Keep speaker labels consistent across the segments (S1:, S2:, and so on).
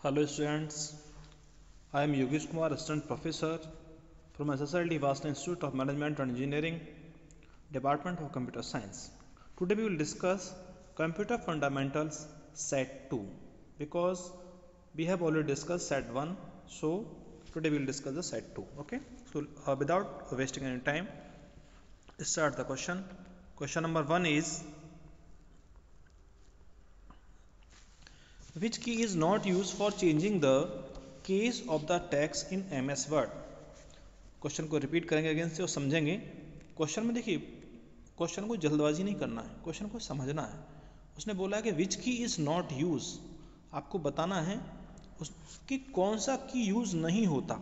S1: Hello students, I am Yogesh Kumar, Assistant Professor from SSLD Vassana Institute of Management and Engineering, Department of Computer Science. Today we will discuss Computer Fundamentals Set 2 because we have already discussed Set 1, so today we will discuss the Set 2. Okay, so without wasting any time, start the question. Question number 1 is, which key is not used for changing the case of the text in MS Word? Question को repeat करेंगे again से और समझेंगे। Question में देखिए, question को जल्दबाजी नहीं करना है, क्वेश्चन को समझना है। उसने बोला है कि विच की इज नॉट यूज, आपको बताना है उसकी कौन सा की यूज नहीं होता।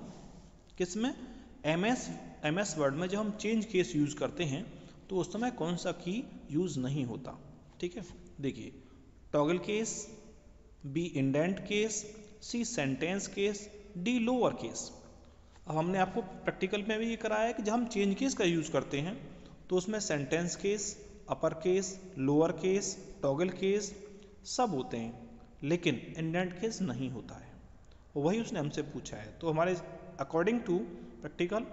S1: किसमें? एमएस वर्ड में जब हम चेंज केस यूज करते हैं तो उस समय कौन सा की यूज नहीं होता। ठीक है, देखिए, toggle case, B indent case, C sentence case, D lower case. अब हमने आपको प्रैक्टिकल में भी ये कराया है कि जब हम चेंज केस का यूज़ करते हैं तो उसमें sentence case, upper case, lower case, toggle case सब होते हैं, लेकिन इंडेंट केस नहीं होता है। वही उसने हमसे पूछा है, तो हमारे अकॉर्डिंग टू प्रैक्टिकल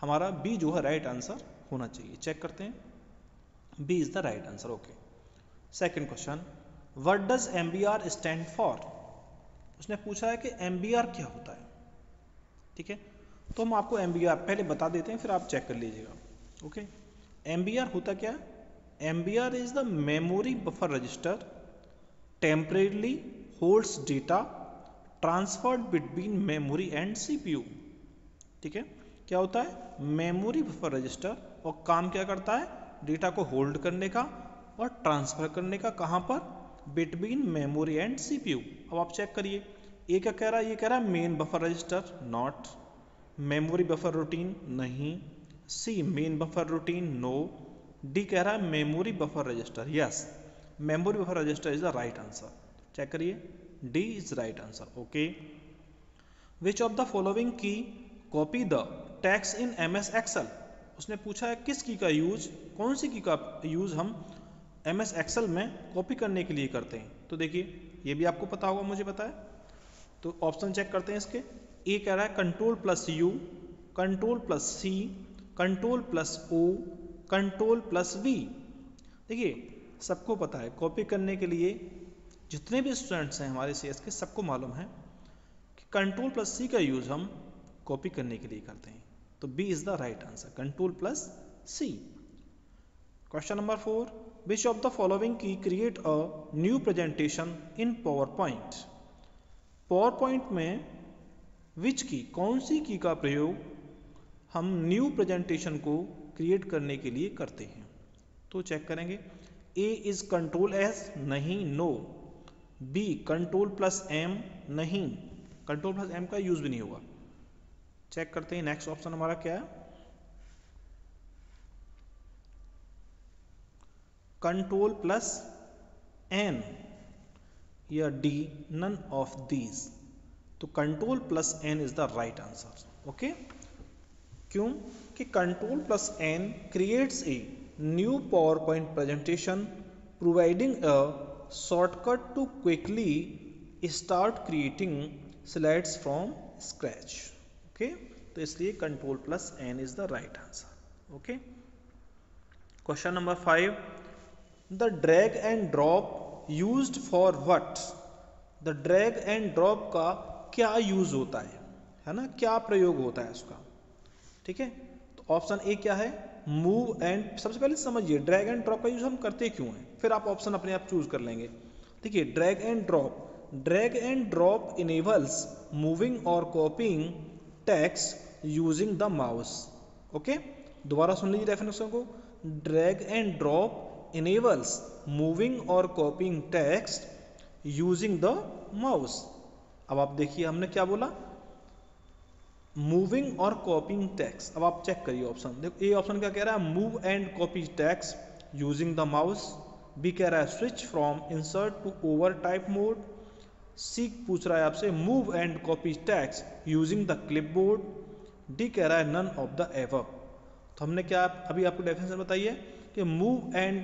S1: हमारा बी जो है राइट आंसर होना चाहिए। चेक करते हैं, B is the right answer. Okay, second question, what does MBR stand for? उसने पूछा है कि एमबीआर क्या होता है। ठीक है, तो हम आपको एमबीआर पहले बता देते हैं, फिर आप चेक कर लीजिएगा। ओके, एमबीआर होता क्या है? MBR is the memory buffer register temporarily holds data transferred between memory and CPU. ठीक है, क्या होता है? मेमोरी बफर रजिस्टर, और काम क्या करता है? डेटा को होल्ड करने का और ट्रांसफर करने का। कहाँ पर? Between memory and CPU. अब आप चेक करिए, ए क्या कह रहा है? ये कह रहा है main buffer register, not. Memory buffer routine, नहीं। C main buffer routine, no. D कह रहा है memory buffer register, yes, memory buffer register is the right answer. Check करिए, D is right answer. Okay, which of the following key copy the text in MS Excel? उसने पूछा है किस की का यूज, कौन सी की का यूज हम एमएस एक्सेल में कॉपी करने के लिए करते हैं। तो देखिए, ये भी आपको पता होगा, मुझे पता है। तो ऑप्शन चेक करते हैं इसके। ए कह रहा है control plus U, control plus C, control plus O, control plus V. देखिए, सबको पता है कॉपी करने के लिए, जितने भी स्टूडेंट्स हैं हमारे सीएस के, सबको मालूम है कि कंट्रोल प्लस सी का यूज हम कॉपी करने के लिए करते हैं। तो B is the right answer, control plus C. Question number 4, which of the following key create a new presentation in PowerPoint? PowerPoint में विच की, कौन सी की का प्रयोग हम न्यू प्रेजेंटेशन को क्रिएट करने के लिए करते हैं? तो चेक करेंगे। ए इज कंट्रोल एस, नहीं, no. B control plus M, नहीं, कंट्रोल प्लस एम का यूज भी नहीं होगा। चेक करते हैं नेक्स्ट ऑप्शन हमारा क्या है। कंट्रोल प्लस एन या डी, नन ऑफ दीज। तो control plus N is the right answer. Okay, क्यों? कि control plus N creates a new PowerPoint presentation providing a shortcut to quickly start creating slides from scratch. Okay, तो इसलिए control plus N is the right answer. Okay, question number 5, the drag and drop used for what? The drag and drop का क्या use होता है ना, क्या प्रयोग होता है उसका? ठीक है, तो ऑप्शन ए क्या है? Move and. सबसे पहले समझिए ड्रैग एंड ड्रॉप का यूज हम करते क्यों हैं, फिर आप ऑप्शन अपने आप चूज कर लेंगे। देखिए, drag and drop, drag and drop enables moving or copying text using the mouse. Okay, दोबारा सुन लीजिए डेफिनेशन को। Drag and drop enables moving or copying text using the mouse। अब आप देखिए हमने क्या बोला, मूविंग और कॉपिंग टेक्स्ट। अब आप चेक करिए ऑप्शन, देखो ए ऑप्शन क्या कह रहा है? Move and copy text using the mouse. B कह रहा है switch from insert to overtype mode. C पूछ रहा है आपसे move and copy text using the clipboard. D कह रहा है नन ऑफ द एबव। तो हमने क्या अभी आपको डेफिनेशन बताइए कि move and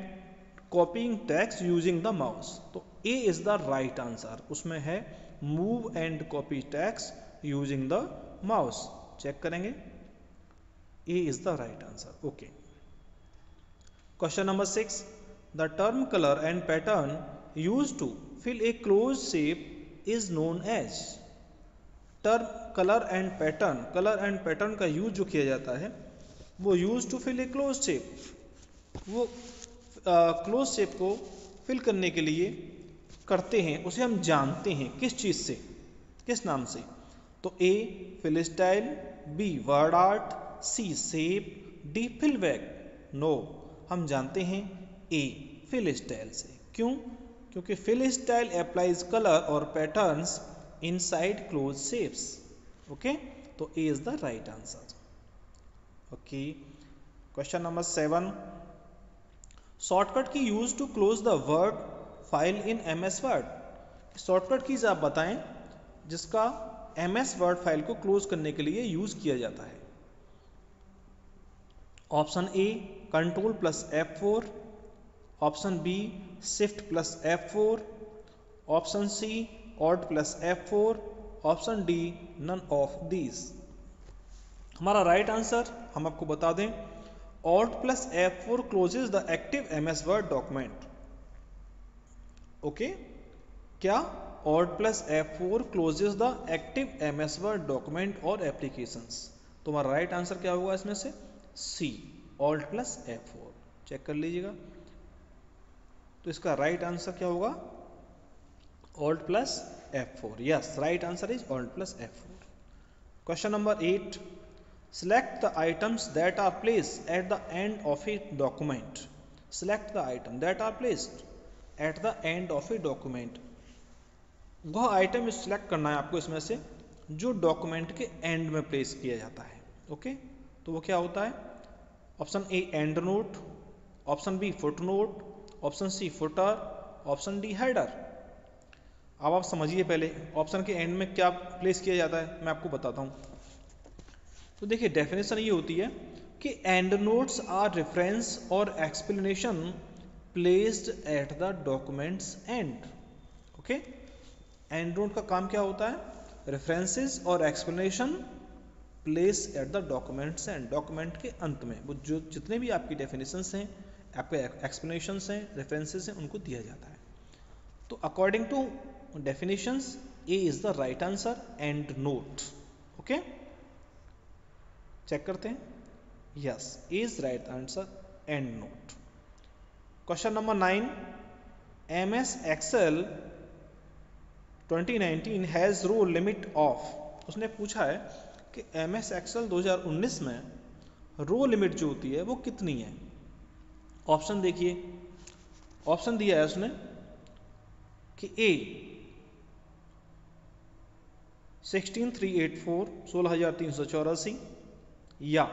S1: copying text using the mouse. तो A is the right answer, उसमें है move and copy text using the mouse. Check करेंगे, A is the right answer. Okay, question number 6, the term colour and pattern used to fill a close shape is known as. Term colour and pattern का use जो किया जाता है वो use to fill a close shape, वो close shape को fill करने के लिए करते हैं, उसे हम जानते हैं किस चीज़ से, किस नाम से। तो A fill style, B word art, C shape, D fill bag. No, हम जानते हैं ए फिल स्टाइल से। क्यों? क्योंकि फिल स्टाइल अप्लाइज कलर और patterns inside close shapes. Okay, तो A is the right answer. Okay, question number 7, shortcut key use to close the Word file in MS Word. Shortcut keys आप बताएं जिसका MS Word file को close करने के लिए use किया जाता है। Option A control plus F4, option B shift plus F4, option C alt plus F4, option D none of these. हमारा राइट आंसर हम आपको बता दें, alt plus F4 closes the active MS Word document. Okay, क्या? Alt plus F4 closes the active MS Word document और applications. तो हमारा right answer क्या होगा इसमें से? सी, ऑल्ट प्लस F4। चेक कर लीजिएगा, तो इसका राइट आंसर क्या होगा? Alt plus F4। Yes, right answer is alt plus F4। Question number 8, select the items that are placed at the end of a document. Select the item that are placed at the end of a document. वह item select करना है आपको इसमें से जो document के and में place किया जाता है। ओके, तो वो क्या होता है? Option A endnote, option B footnote, option C footer, option D header. अब आप समझिए, पहले ऑप्शन के एंड में क्या प्लेस किया जाता है मैं आपको बताता हूँ। तो देखिए, डेफिनेशन ये होती है कि एंड नोट्स आर रेफरेंस और explanation placed at the documents and. Okay, and note का काम क्या होता है? रेफरेंसेस और explanation place at the documents and, document के अंत में वो जो जितने भी आपकी डेफिनेशंस हैं, आपके एक्सप्लेनेशंस हैं, रेफरेंसेस हैं, उनको दिया जाता है। तो according to definitions A is the right answer, endnote. Okay, check करते हैं, yes, is right answer, endnote. Question number 9, MS Excel 2019 has row limit of. उसने पूछा है कि MS Excel 2019 में रो लिमिट जो होती है वो कितनी है। ऑप्शन देखिए, ऑप्शन दिया है उसने कि ए 16384 16384, या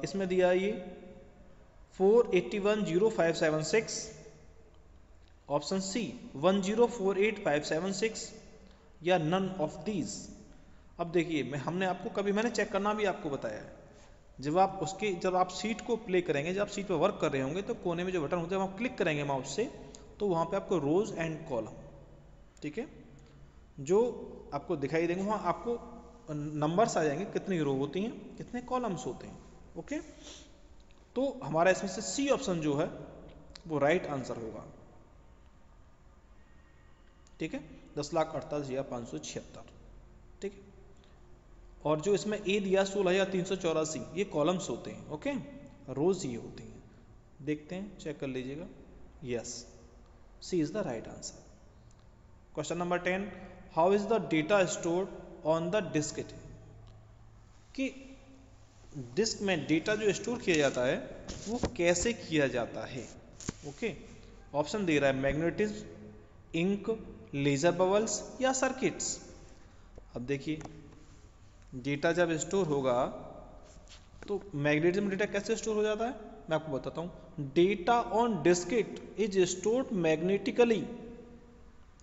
S1: इसमें दिया ये 4810576, ऑप्शन सी 1048576, या नन ऑफ दीज। अब देखिए, हमने आपको मैंने चेक करना भी आपको बताया है। जब आप सीट को प्ले करेंगे, जब आप सीट पर वर्क कर रहे होंगे तो कोने में जो बटन होता है वहाँ क्लिक करेंगे माउस से, तो वहाँ पे आपको रोज एंड कॉलम, ठीक है, जो आपको दिखाई देंगे, वहाँ आपको नंबर्स आ जाएंगे, कितनी रो होती हैं, कितने कॉलम्स होते हैं। ओके, तो हमारा इसमें से सी ऑप्शन जो है वो राइट आंसर होगा। ठीक है, 10,48,576। ठीक है, और जो इसमें ए दिया 16,384, ये कॉलम्स होते हैं। ओके, रोज ये होती हैं। देखते हैं, चेक कर लीजिएगा। Yes, C is the right answer. Question number 10, how is the data stored on the disk. कि डिस्क में डेटा जो स्टोर किया जाता है वो कैसे किया जाता है। ओके, ऑप्शन दे रहा है मैग्नेटिज्म, इंक, लेजर बबल्स या सर्किट्स। अब देखिए, डेटा जब स्टोर होगा तो मैग्नेटिज्म डेटा कैसे स्टोर हो जाता है मैं आपको बताता हूँ। Data on Diskit is stored magnetically.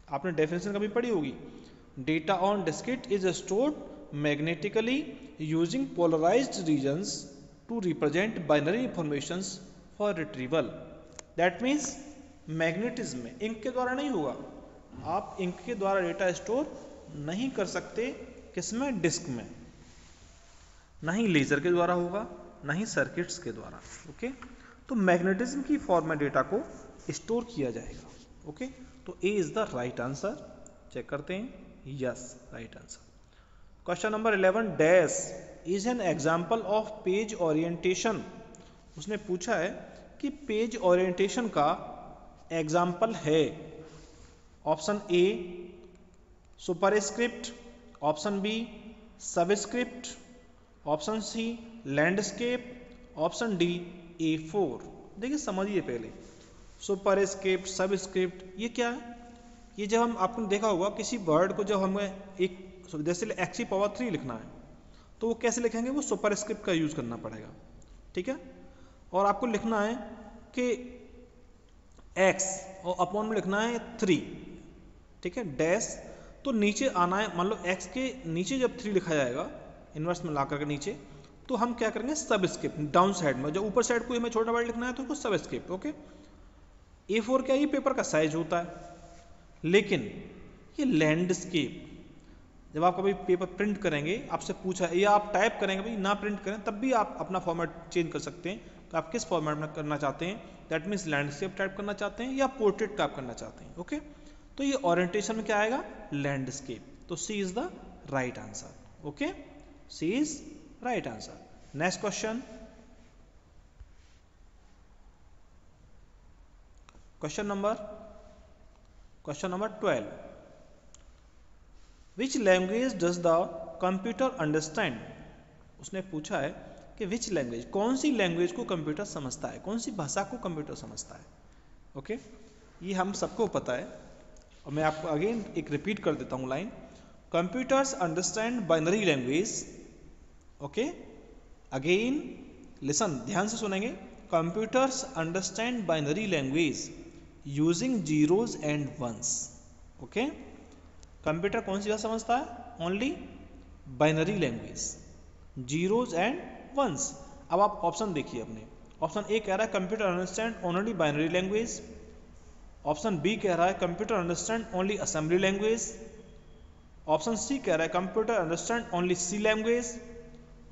S1: आपने डेफिनेशन कभी पढ़ी होगी। Data on Diskit is stored magnetically using polarized regions to represent binary informations for retrieval. That means magnetism में, इंक के द्वारा नहीं होगा। आप इंक के द्वारा डेटा स्टोर नहीं कर सकते, किसमें? डिस्क में। ना ही लेजर के द्वारा होगा, ना ही सर्किट्स के द्वारा। ओके, तो मैग्नेटिज्म की फॉर्म में डेटा को स्टोर किया जाएगा। ओके, तो A is the right answer. Check करते हैं, yes, right answer. Question number 11, dash is an example of page orientation. उसने पूछा है कि पेज ओरिएंटेशन का एग्जाम्पल है। Option A superscript, option B subscript, option C landscape, option D A4। देखिए समझिए पहले, सुपरस्क्रिप्ट, सबस्क्रिप्ट, ये क्या है? ये जब हम, आपने देखा होगा किसी वर्ड को जब हमें एक, जैसे x³ लिखना है तो वो कैसे लिखेंगे? वो सुपरस्क्रिप्ट का यूज करना पड़ेगा, ठीक है। और आपको लिखना है कि x और अपॉन में लिखना है 3, ठीक है, डैश, तो नीचे आना है, मान लो x के नीचे जब 3 लिखा जाएगा इन्वर्स में ला करके नीचे, तो हम क्या करेंगे? सबस्क्रिप्ट, डाउन साइड में, जब ऊपर साइड को हमें छोटा वर्ड लिखना है तो उसको सबस्क्रिप्ट। ओके, A4 क्या, ये पेपर का साइज होता है। लेकिन ये लैंडस्केप, जब आप कभी पेपर प्रिंट करेंगे, आपसे पूछा या आप टाइप करेंगे, भाई ना प्रिंट करें, तब भी आप अपना फॉर्मेट चेंज कर सकते हैं कि आप किस फॉर्मेट में करना चाहते हैं। दैट मीन्स लैंडस्केप टाइप करना चाहते हैं या पोर्ट्रेट टाइप करना चाहते हैं। ओके, तो ये ओरिएंटेशन में क्या आएगा? लैंडस्केप। तो C is the right answer. Okay, C is right answer. Next question, question number 12, which language does the computer understand. उसने पूछा है कि विच लैंग्वेज, कौन सी लैंग्वेज को कंप्यूटर समझता है, कौन सी भाषा को कंप्यूटर समझता है। ओके, ये हम सबको पता है, और मैं आपको अगेन एक रिपीट कर देता हूँ line. Computers understand binary language. Okay, again listen, ध्यान से सुनेंगे। Computers understand binary language using zeros and ones. Okay, computer कौन सी भाषा समझता है? Only binary language, zeros and ones. अब आप ऑप्शन देखिए अपने, ऑप्शन ए कह रहा है computer understand only binary language, option B कह रहा है computer understand only assembly language, option C कह रहा है computer understand only C language,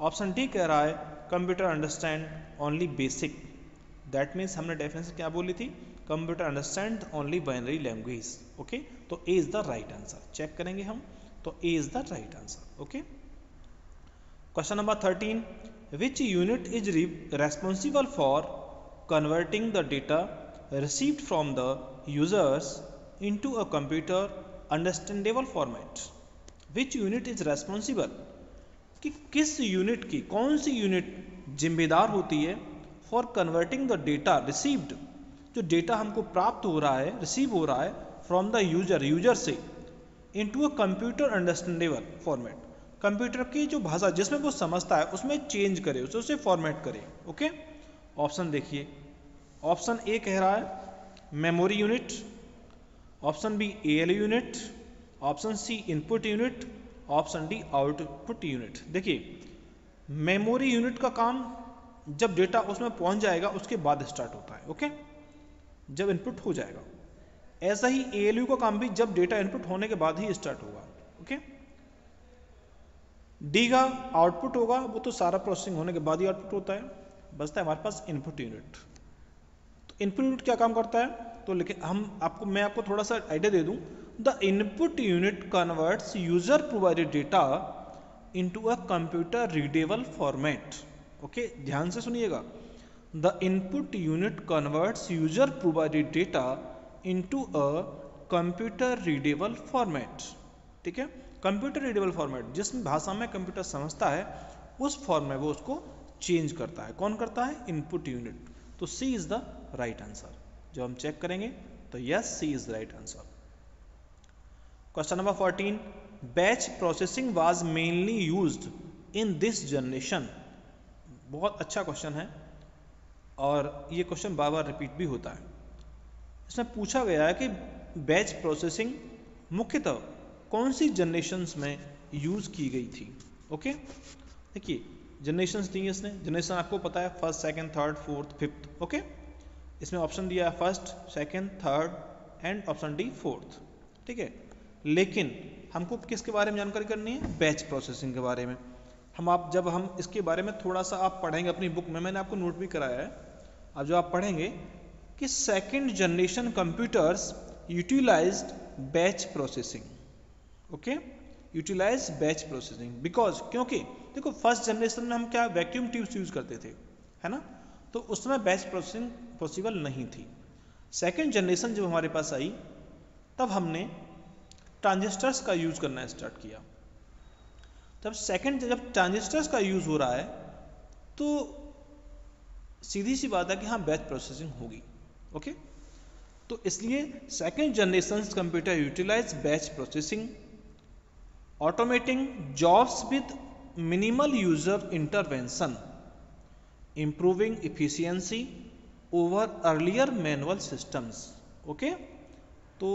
S1: option D कह रहा है computer understand only BASIC. That means हमने डेफिनेशन क्या बोली थी? Computer understand only binary language. Okay, तो A is the right answer. Check करेंगे हम, तो A is the right answer. Okay, question number 13, which unit is responsible for converting the data received from the users into a computer understandable format। which unit is responsible, कि किस unit की, कौन सी unit जिम्मेदार होती है for converting the data received, जो data हमको प्राप्त हो रहा है, रिसीव हो रहा है फ्रॉम द यूजर से, into a computer understandable format, computer की जो भाषा जिसमें वो समझता है उसमें चेंज करे, उसे फॉर्मेट करे। ओके, ऑप्शन देखिए, ऑप्शन ए कह रहा है memory unit, option B ALU unit, option C input unit, option D output unit. देखिए, मेमोरी यूनिट का काम जब डेटा उसमें पहुंच जाएगा उसके बाद स्टार्ट होता है। ओके, जब इनपुट हो जाएगा। ऐसा ही ALU का काम भी जब डेटा इनपुट होने के बाद ही स्टार्ट होगा। ओके, डी का आउटपुट होगा, वो तो सारा प्रोसेसिंग होने के बाद ही आउटपुट होता है। बचता है हमारे पास इनपुट यूनिट। इनपुट यूनिट क्या काम करता है? तो मैं आपको थोड़ा सा आइडिया दे दूं। The input unit converts user provided data into a computer readable format. Okay, ध्यान से सुनिएगा। The input unit converts user provided data into a computer readable format. ठीक है, कंप्यूटर रीडेबल फॉर्मेट, जिस भाषा में कंप्यूटर समझता है उस फॉर्म में वो उसको चेंज करता है। कौन करता है? Input unit. तो C is the right answer. जब हम चेक करेंगे तो yes, C is the right answer. Question number 14, batch processing was mainly used in this generation. बहुत अच्छा क्वेश्चन है और ये क्वेश्चन बार बार रिपीट भी होता है। इसमें पूछा गया है कि बैच प्रोसेसिंग मुख्यतः कौन सी जनरेशन्स में यूज की गई थी। ओके, देखिए जनरेशन्स दी है इसने, जनरेशन आपको पता है, first, second, third, fourth, fifth. Okay, इसमें ऑप्शन दिया है first, second, third and option D fourth, ठीक है। लेकिन हमको किसके बारे में जानकारी करनी है? बैच प्रोसेसिंग के बारे में। जब हम इसके बारे में थोड़ा सा आप पढ़ेंगे अपनी बुक में, मैंने आपको नोट भी कराया है, अब जो आप पढ़ेंगे कि second generation computers utilised batch processing, okay, utilise batch processing because, क्योंकि देखो फर्स्ट जनरेशन में हम क्या वैक्यूम ट्यूब्स यूज करते थे, है ना, तो उस समय बैच प्रोसेसिंग पॉसिबल नहीं थी। सेकंड जनरेशन जब हमारे पास आई तब हमने ट्रांजिस्टर्स का यूज करना स्टार्ट किया। जब ट्रांजिस्टर्स का यूज हो रहा है तो सीधी सी बात है कि हाँ बैच प्रोसेसिंग होगी, ओके। तो इसलिए second generation computer utilise batch processing, automating jobs with minimal user intervention, improving efficiency over earlier manual systems, okay. तो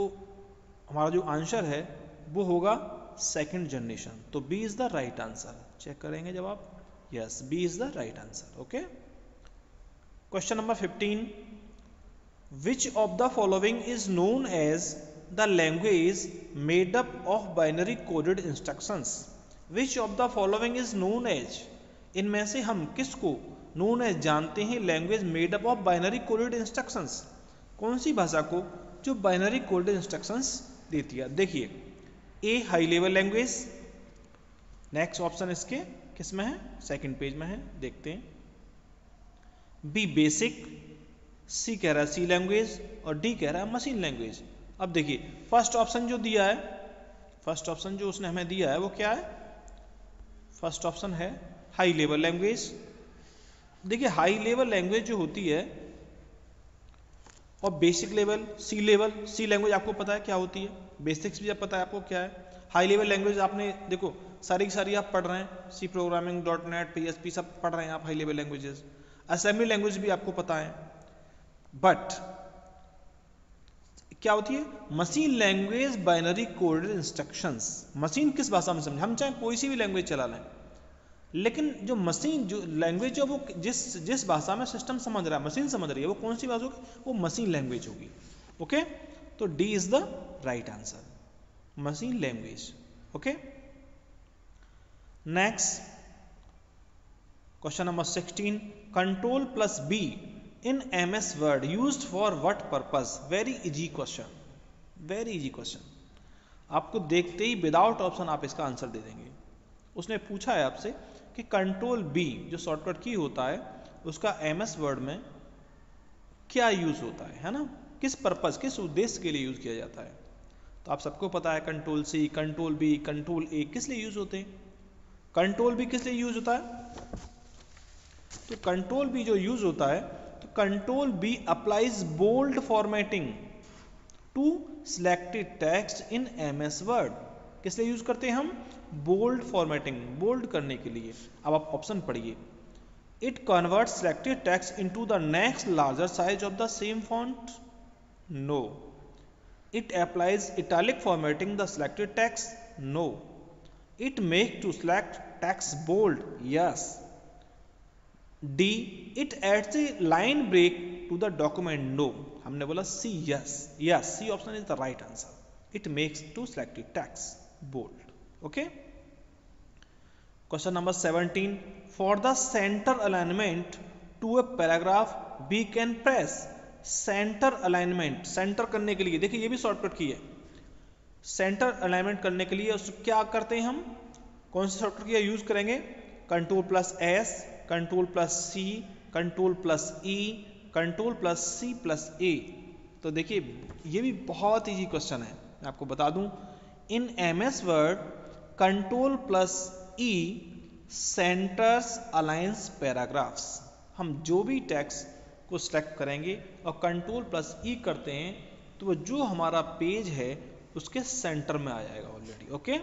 S1: हमारा जो आंसर है वो होगा सेकंड जनरेशन, तो B is the right answer. Check करेंगे जवाब, yes B is the right answer, okay. Question number 15, which of the following is known as the language made up of binary coded instructions. Which of the following is known as, इनमें से हम किसको known as जानते हैं language made up of binary coded instructions, कौन सी भाषा को जो बाइनरी कोडेड इंस्ट्रक्शंस देती है? देखिए, A high level language, next option इसके किस में है? सेकंड पेज में है, देखते हैं। बी बेसिक, सी कह रहा है सी लैंग्वेज और डी कह रहा है मशीन लैंग्वेज। अब देखिए फर्स्ट ऑप्शन जो दिया है, फर्स्ट ऑप्शन जो उसने हमें दिया है वो क्या है? फर्स्ट ऑप्शन है हाई लेवल लैंग्वेज। देखिए हाई लेवल लैंग्वेज जो होती है और बेसिक लेवल, सी लैंग्वेज आपको पता है क्या होती है, बेसिक्स भी आप पता है आपको क्या है। हाई लेवल लैंग्वेज आपने देखो सारी की सारी आप पढ़ रहे हैं, सी प्रोग्रामिंग, .NET, PHP सब पढ़ रहे हैं आप, high level languages. Assembly language भी आपको पता है, बट क्या होती है? Machine language binary coded instructions. Machine किस भाषा में समझे, हम चाहे कोई सी भी लैंग्वेज चला लें, लेकिन जो मशीन जो लैंग्वेज जो वो जिस भाषा में सिस्टम समझ रहा है, मशीन समझ रही है, वो कौन सी भाषा होगी? वो मशीन लैंग्वेज होगी, ओके। तो D is the right answer, machine language, okay. Next question number 16, control plus be in MS word used for what purpose? Very easy question, very easy question. आपको देखते ही विदाउट ऑप्शन आप इसका answer दे देंगे। उसने पूछा है आपसे कि कंट्रोल बी जो शॉर्टकट की होता है उसका MS वर्ड में क्या यूज होता है ना, किस पर्पस, किस उद्देश्य के लिए यूज किया जाता है? तो आप सबको पता है control C, control B, control A किस लिए यूज होते हैं? कंट्रोल बी किस लिए यूज होता है? तो कंट्रोल बी जो यूज होता है, तो control B applies bold formatting to selected text in MS Word. किस लिए यूज करते हैं हम? बोल्ड फॉर्मेटिंग, बोल्ड करने के लिए। अब आप ऑप्शन पढ़िए। It convert selected text into the next larger size of the same font, no. It applies italic formatting the selected text, no. It make to select text bold, yes. D it adds a line break to the document, no. हमने बोला C, yes, yes, C option is the right answer. It makes to selected text bold, okay. Question number 17, for the centre alignment to a paragraph we can press. Centre alignment, centre करने के लिए, देखिए ये भी shortcut की है। Centre alignment करने के लिए उसको क्या करते हैं हम? कौन सा शॉर्टकट की यूज करेंगे? Control plus S, control plus C, control plus E, control plus C plus A. तो देखिए ये भी बहुत इजी क्वेश्चन है, मैं आपको बता दूं। इन MS वर्ड कंट्रोल प्लस ई सेंटर्स अलाइंस पैराग्राफ्स। हम जो भी टेक्स्ट को सिलेक्ट करेंगे और कंट्रोल प्लस ई करते हैं तो वो जो हमारा पेज है उसके सेंटर में आ जाएगा ऑलरेडी, ओके।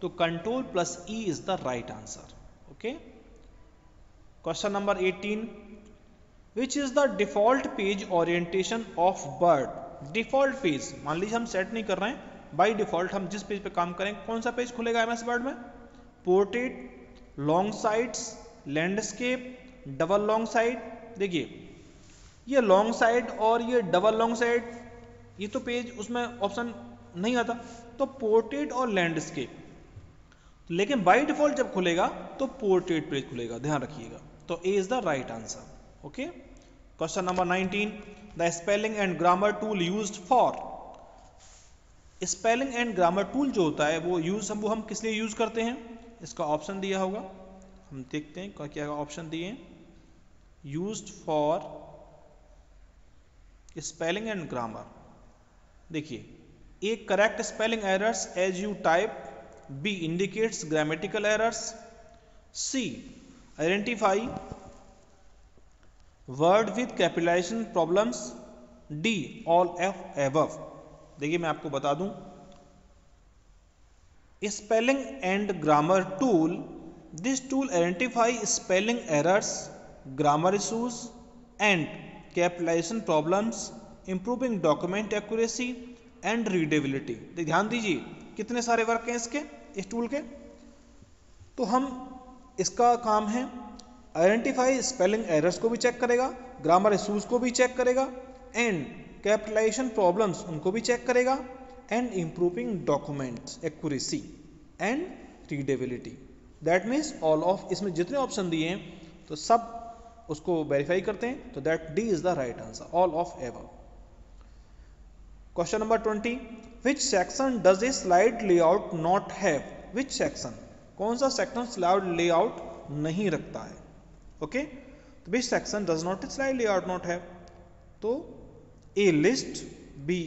S1: तो control plus E is the right answer, okay. Question number 18, which is the default page orientation of word? Default page, मान लीजिए हम सेट नहीं कर रहे हैं, बाय डिफॉल्ट हम जिस पेज पे काम करेंगे कौन सा पेज खुलेगा MS वर्ड में? Portrait, long sides, landscape, double long side. देखिए ये लॉन्ग साइड और ये डबल लॉन्ग साइड, ये तो पेज उसमें ऑप्शन नहीं आता, तो पोर्ट्रेट और लैंडस्केप, लेकिन बाय डिफॉल्ट जब खुलेगा तो पोर्ट्रेट पेज खुलेगा, ध्यान रखिएगा। तो A is the right answer. Okay, question number 19, the spelling and grammar tool used for. Spelling and grammar tool जो होता है वो हम किस लिए यूज करते हैं, इसका ऑप्शन दिया होगा, हम देखते हैं क्या ऑप्शन दिए हैं। Used for spelling and grammar, देखिए, A correct spelling errors as you type, B indicates grammatical errors, C identify word with capitalisation problems, D all of above. देखिए मैं आपको बता दूं, spelling and grammar tool, this tool identify spelling errors, grammar issues and capitalisation problems, improving document accuracy and readability. ध्यान दीजिए कितने सारे work हैं इसके, इस टूल के। तो हम इसका काम है आइडेंटिफाई स्पेलिंग एरर्स को भी चेक करेगा, ग्रामर इशूज को भी चेक करेगा, एंड कैपिटलाइजेशन प्रॉब्लम्स उनको भी चेक करेगा, and improving documents accuracy and readability. That means all of, इसमें जितने ऑप्शन दिए हैं तो सब उसको वेरीफाई करते हैं, तो that D is the right answer, all of above. Question number 20, which section does a slide layout not have. Which section, कौन सा सेक्शन स्लाइड लेआउट नहीं रखता है। ओके, तो which section does not slide layout not have, तो A list, B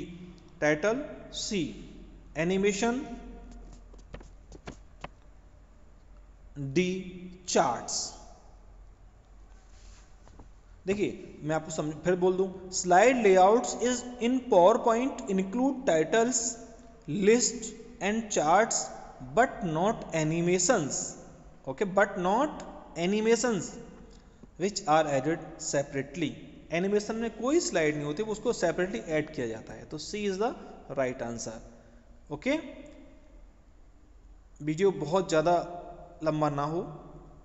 S1: title, C animation, D charts. देखिए मैं आपको फिर बोल दूं, slide layouts is in PowerPoint include titles, list and charts but not animations. Okay, but not animations which are added separately. Animation में कोई slide नहीं होती, उसको सेपरेटली ऐड किया जाता है, तो C is the right answer. Okay, video बहुत ज़्यादा लंबा ना हो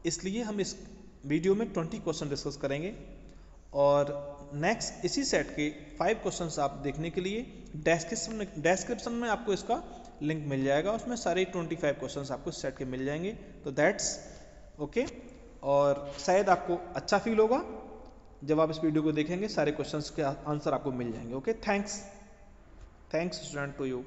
S1: इसलिए हम इस वीडियो में 20 क्वेश्चन डिस्कस करेंगे, और नेक्स्ट इसी सेट के 5 क्वेश्चंस आप देखने के लिए डिस्क्रिप्शन में आपको इसका लिंक मिल जाएगा, उसमें सारे 25 क्वेश्चंस आपको इस सेट के मिल जाएंगे। तो दैट्स ओके, और शायद आपको अच्छा फील होगा जब आप इस वीडियो को देखेंगे, सारे क्वेश्चंस के आंसर आपको मिल जाएंगे। Okay, thanks student to you.